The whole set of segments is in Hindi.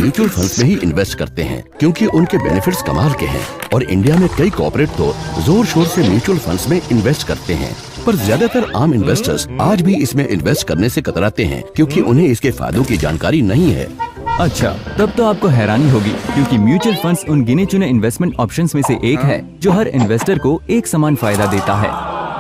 म्यूचुअल फंड्स में ही इन्वेस्ट करते हैं क्योंकि उनके बेनिफिट्स कमाल के हैं और इंडिया में कई कॉर्पोरेट तो जोर शोर से म्यूचुअल फंड्स में इन्वेस्ट करते हैं, पर ज्यादातर आम इन्वेस्टर्स आज भी इसमें इन्वेस्ट करने से कतराते हैं क्योंकि उन्हें इसके फायदों की जानकारी नहीं है। अच्छा, तब तो आपको हैरानी होगी क्योंकि म्यूचुअल फंड्स उन गिने चुने इन्वेस्टमेंट ऑप्शंस में से एक है जो हर इन्वेस्टर को एक समान फायदा देता है।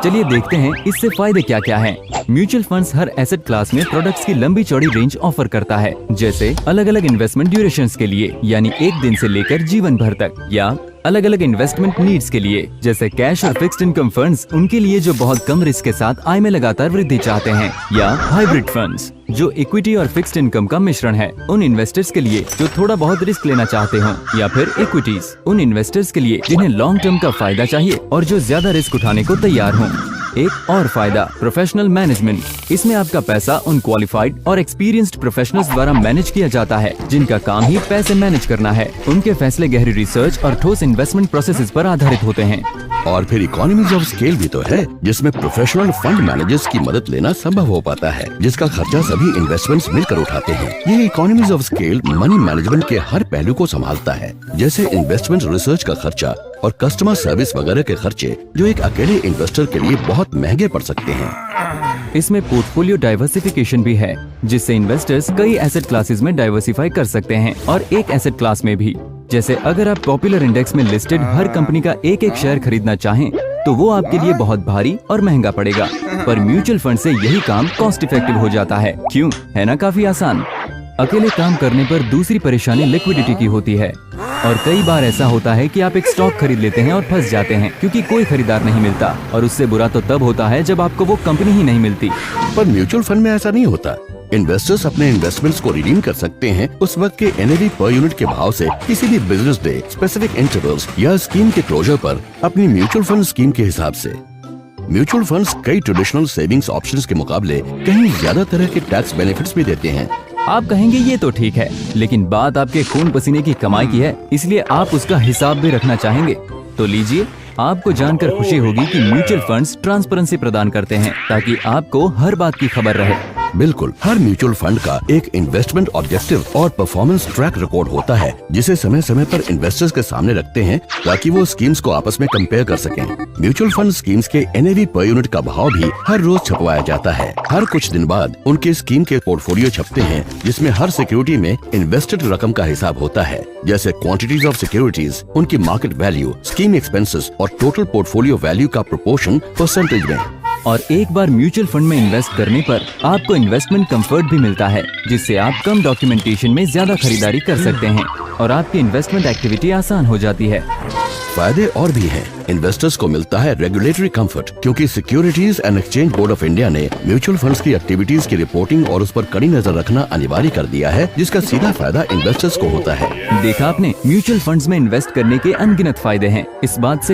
चलिए देखते हैं इससे फायदे क्या क्या हैं। म्यूचुअल फंड्स हर एसेट क्लास में प्रोडक्ट्स की लंबी चौड़ी रेंज ऑफर करता है, जैसे अलग अलग इन्वेस्टमेंट ड्यूरेशंस के लिए यानी एक दिन से लेकर जीवन भर तक, या अलग अलग इन्वेस्टमेंट नीड्स के लिए जैसे कैश और फिक्स्ड इनकम फंड्स उनके लिए जो बहुत कम रिस्क के साथ आय में लगातार वृद्धि चाहते हैं, या हाइब्रिड फंड्स जो इक्विटी और फिक्स्ड इनकम का मिश्रण है उन इन्वेस्टर्स के लिए जो थोड़ा बहुत रिस्क लेना चाहते हो, या फिर इक्विटीज उन इन्वेस्टर्स के लिए जिन्हें लॉन्ग टर्म का फायदा चाहिए और जो ज्यादा रिस्क उठाने को तैयार हों। एक और फायदा प्रोफेशनल मैनेजमेंट। इसमें आपका पैसा उन क्वालिफाइड और एक्सपीरियंस्ड प्रोफेशनल्स द्वारा मैनेज किया जाता है जिनका काम ही पैसे मैनेज करना है। उनके फैसले गहरी रिसर्च और ठोस इन्वेस्टमेंट प्रोसेसेस पर आधारित होते हैं। और फिर इकोनॉमीज ऑफ स्केल भी तो है जिसमें प्रोफेशनल फंड मैनेजर्स की मदद लेना संभव हो पाता है, जिसका खर्चा सभी इन्वेस्टमेंट्स मिलकर उठाते हैं। ये economies of scale money management के हर पहलू को संभालता है, जैसे इन्वेस्टमेंट रिसर्च का खर्चा और कस्टमर सर्विस वगैरह के खर्चे जो एक अकेले इन्वेस्टर के लिए बहुत महंगे पड़ सकते हैं। इसमें पोर्टफोलियो डाइवर्सिफिकेशन भी है जिससे इन्वेस्टर्स कई एसेट क्लासेस में डाइवर्सिफाई कर सकते हैं और एक एसेट क्लास में भी। जैसे अगर आप पॉपुलर इंडेक्स में लिस्टेड हर कंपनी का एक एक शेयर खरीदना चाहें तो वो आपके लिए बहुत भारी और महंगा पड़ेगा, पर म्यूचुअल फंड से यही काम कॉस्ट इफेक्टिव हो जाता है। क्यों? है ना काफी आसान। अकेले काम करने पर दूसरी परेशानी लिक्विडिटी की होती है और कई बार ऐसा होता है कि आप एक स्टॉक खरीद लेते हैं और फंस जाते हैं क्योंकि कोई खरीदार नहीं मिलता, और उससे बुरा तो तब होता है जब आपको वो कंपनी ही नहीं मिलती। पर म्यूचुअल फंड में ऐसा नहीं होता। इन्वेस्टर्स अपने इन्वेस्टमेंट्स को रिडीम कर सकते हैं उस वक्त के NAV पर यूनिट के भाव से किसी भी बिजनेस डे, स्पेसिफिक इंटरवल्स या स्कीम के क्लोजर पर अपनी म्यूचुअल फंड स्कीम के हिसाब से। म्यूचुअल फंड्स कई ट्रेडिशनल सेविंग्स ऑप्शंस के मुकाबले कहीं ज्यादा तरह के टैक्स बेनिफिट्स भी देते हैं। आप कहेंगे ये तो ठीक है, लेकिन बात आपके खून पसीने की कमाई की है, इसलिए आप उसका हिसाब भी रखना चाहेंगे। तो लीजिए, आपको जानकर खुशी होगी कि म्यूचुअल फंड्स ट्रांसपेरेंसी प्रदान करते हैं ताकि आपको हर बात की खबर रहे। बिल्कुल, हर म्यूचुअल फंड का एक इन्वेस्टमेंट ऑब्जेक्टिव और परफॉर्मेंस ट्रैक रिकॉर्ड होता है जिसे समय समय पर इन्वेस्टर्स के सामने रखते हैं ताकि वो स्कीम्स को आपस में कंपेयर कर सकें। म्यूचुअल फंड स्कीम्स के NAV पर यूनिट का भाव भी हर रोज छपवाया जाता है। हर कुछ दिन बाद उनके स्कीम के पोर्टफोलियो छपते हैं जिसमें हर सिक्योरिटी में इन्वेस्टेड रकम का हिसाब होता है, जैसे क्वांटिटीज ऑफ सिक्योरिटीज, उनकी मार्केट वैल्यू, स्कीम एक्सपेंसेस और टोटल पोर्टफोलियो वैल्यू का प्रोपोर्शन परसेंटेज में। और एक बार म्यूचुअल फंड में इन्वेस्ट करने पर आपको इन्वेस्टमेंट कंफर्ट भी मिलता है जिससे आप कम डॉक्यूमेंटेशन में ज्यादा खरीदारी कर सकते हैं और आपकी इन्वेस्टमेंट एक्टिविटी आसान हो जाती है। फायदे और भी हैं। इन्वेस्टर्स को मिलता है रेगुलेटरी कंफर्ट क्योंकि securities and exchange board of India ने म्यूचुअल फंड्स की एक्टिविटीज की रिपोर्टिंग और उस पर कड़ी नजर रखना अनिवार्य कर दिया है, जिसका सीधा फायदा इन्वेस्टर्स को होता है। देखा आपने, म्यूचुअल फंड्स में इन्वेस्ट करने के अनगिनत फायदे हैं। इस बात से